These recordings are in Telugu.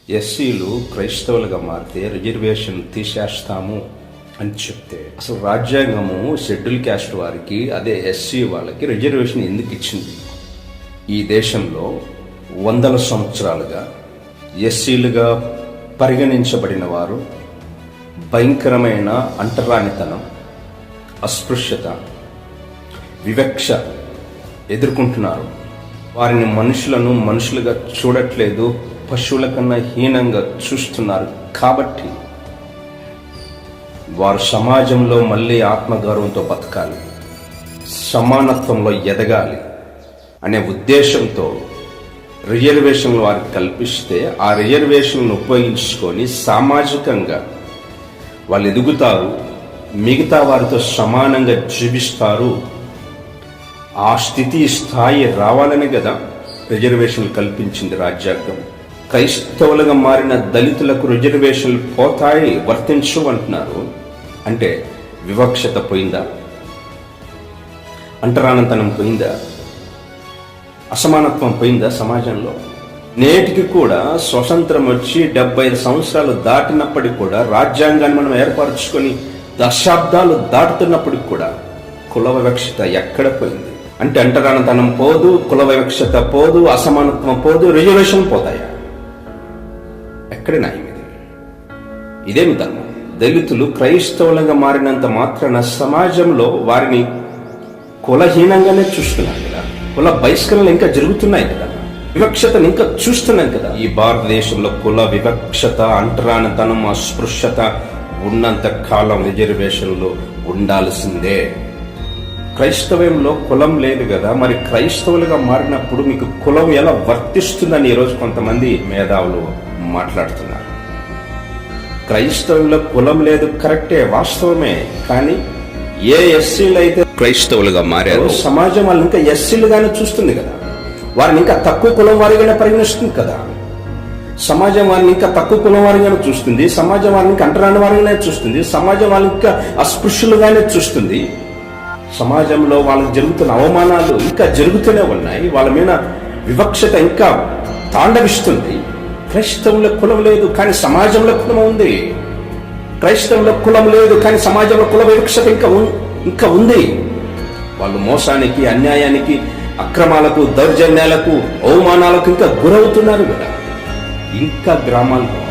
ఎస్సీలు క్రైస్తవులుగా మారితే రిజర్వేషన్ తీసేస్తాము అని చెప్తే అసలు రాజ్యాంగము షెడ్యూల్ క్యాస్ట్ వారికి, అదే ఎస్సీ వాళ్ళకి రిజర్వేషన్ ఎందుకు ఇచ్చింది? ఈ దేశంలో వందల సంవత్సరాలుగా ఎస్సీలుగా పరిగణించబడిన వారు భయంకరమైన అంటరానితనం, అస్పృశ్యత, వివక్ష ఎదుర్కొంటున్నారు. వారిని మనుషులుగా చూడట్లేదు, పశువుల కన్నా హీనంగా చూస్తున్నారు. కాబట్టి వారు సమాజంలో మళ్ళీ ఆత్మగౌరవంతో బతకాలి, సమానత్వంలో ఎదగాలి అనే ఉద్దేశంతో రిజర్వేషన్లు వారికి కల్పిస్తే ఆ రిజర్వేషన్లను ఉపయోగించుకొని సామాజికంగా వాళ్ళు ఎదుగుతారు, మిగతా వారితో సమానంగా జీవిస్తారు. ఆ స్థాయి రావాలని కదా రిజర్వేషన్లు కల్పించింది రాజ్యాంగం. క్రైస్తవులుగా మారిన దళితులకు రిజర్వేషన్లు పోతాయి, వర్తించు అంటున్నారు. అంటే వివక్షత పోయిందా? అంటరానితనం పోయిందా? అసమానత్వం పోయిందా సమాజంలో? నేటికి కూడా స్వతంత్రం వచ్చి 75 సంవత్సరాలు దాటినప్పటికి కూడా, రాజ్యాంగాన్ని మనం ఏర్పరచుకొని దశాబ్దాలు దాటుతున్నప్పటికి కూడా కుల వివక్షత ఎక్కడ పోయింది? అంటే అంటరానితనం పోదు, కుల వివక్షత పోదు, అసమానత్వం పోదు, రిజర్వేషన్ పోతాయా? ఎక్కడ న్యాయం ఇది? ఇదేమి ధర్మం? దళితులు క్రైస్తవులుగా మారినంత మాత్రాన సమాజంలో వారిని కులహీనంగానే చూస్తున్నారు కదా, కుల బహిష్కరణలు ఇంకా జరుగుతున్నాయి కదా, వివక్షతను ఇంకా చూస్తున్నాం కదా. ఈ భారతదేశంలో కుల వివక్షత, అంటరానితనం, అస్పృశ్యత ఉన్నంత కాలం రిజర్వేషన్లు ఉండాల్సిందే. క్రైస్తవంలో కులం లేదు కదా, మరి క్రైస్తవులుగా మారినప్పుడు మీకు కులం ఎలా వర్తిస్తుందని ఈరోజు కొంతమంది మేధావులు మాట్లాడుతున్నారు. క్రైస్తవుల్లో కులం లేదు, కరెక్టే, వాస్తవమే. కానీ ఏ ఎస్సీలు అయితే క్రైస్తవులుగా మారారో సమాజం వాళ్ళు ఇంకా ఎస్సీలుగానే చూస్తుంది కదా, వారిని ఇంకా తక్కువ కులం వారిగానే పరిగణిస్తుంది కదా. సమాజం వారిని ఇంకా తక్కువ కులం వారిగానే చూస్తుంది, సమాజం వారిని ఇంకా అంటరాని వారిగానే చూస్తుంది, సమాజం వాళ్ళని ఇంకా అస్పృశ్యులుగానే చూస్తుంది. సమాజంలో వాళ్ళకి జరుగుతున్న అవమానాలు ఇంకా జరుగుతూనే ఉన్నాయి, వాళ్ళ మీద వివక్షత ఇంకా తాండవిస్తుంది. క్రైస్తవుల కులం లేదు కానీ సమాజంలో కులం ఉంది, క్రైస్తవుల కులం లేదు కానీ సమాజంలో కుల వివక్షత ఇంకా ఉంది. వాళ్ళు మోసానికి, అన్యాయానికి, అక్రమాలకు, దౌర్జన్యాలకు, అవమానాలకు ఇంకా గురవుతున్నారు కదా. ఇంకా గ్రామాల్లో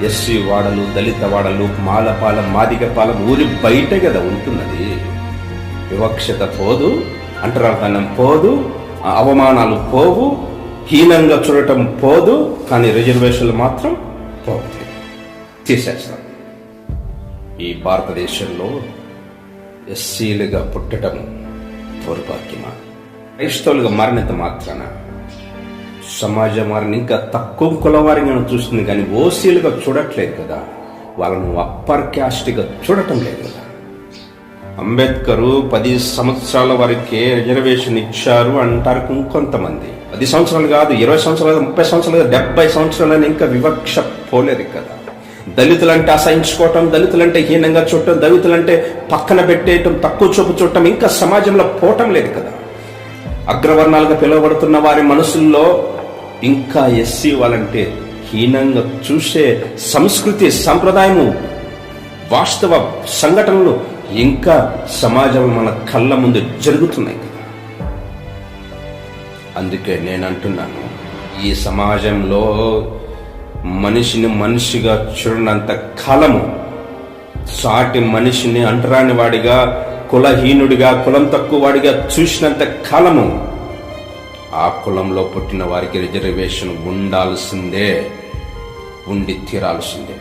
ఎస్సీ వాడలు, దళిత వాడలు, మాలపాలెం, మాదిగపాలెం ఊరి బయటే కదా ఉంటున్నది. వివక్షత పోదు, అంటరానితనం పోదు, అవమానాలు పోవు, హీనంగా చూడటం పోదు, కానీ రిజర్వేషన్లు మాత్రం పోతాయి, తీసేస్తాం. ఈ భారతదేశంలో ఎస్సీలుగా పుట్టడం దౌర్భాగ్యమా? క్రైస్తవులుగా మారినంత మాత్రాన సమాజం వారిని ఇంకా తక్కువ కులం వారిని చూస్తుంది కానీ ఓసీలుగా చూడట్లేదు కదా, వాళ్ళను అప్పర్ క్యాస్ట్గా చూడటం లేదు కదా. అంబేద్కర్ 10 సంవత్సరాల వరకే రిజర్వేషన్ ఇచ్చారు అంటారు ఇంకొంతమంది. 10 సంవత్సరాలు కాదు, 20 సంవత్సరాలు, 30 సంవత్సరాలు, 70 సంవత్సరాలని ఇంకా వివక్ష పోలేదు కదా. దళితులంటే అసహించుకోవటం, దళితులంటే హీనంగా చూడటం, దళితులంటే పక్కన పెట్టేయటం, తక్కువ చూపు చూడటం ఇంకా సమాజంలో పోవటం లేదు కదా. అగ్రవర్ణాలుగా పిలువబడుతున్న వారి మనసుల్లో ఇంకా ఎస్సీ వాళ్ళంటే హీనంగా చూసే సంస్కృతి, సంప్రదాయము, వాస్తవ సంఘటనలు ఇంకా సమాజం మన కళ్ళ ముందు జరుగుతున్నాయి కదా. అందుకే నేను అంటున్నాను, ఈ సమాజంలో మనిషిని మనిషిగా చూడనంత కాలము, సాటి మనిషిని అంటరాని వాడిగా, కులహీనుడిగా, కులం తక్కువ వాడిగా చూసినంత కాలము ఆ కులంలో పుట్టిన వారికి రిజర్వేషన్ ఉండాల్సిందే, ఉండి తీరాల్సిందే.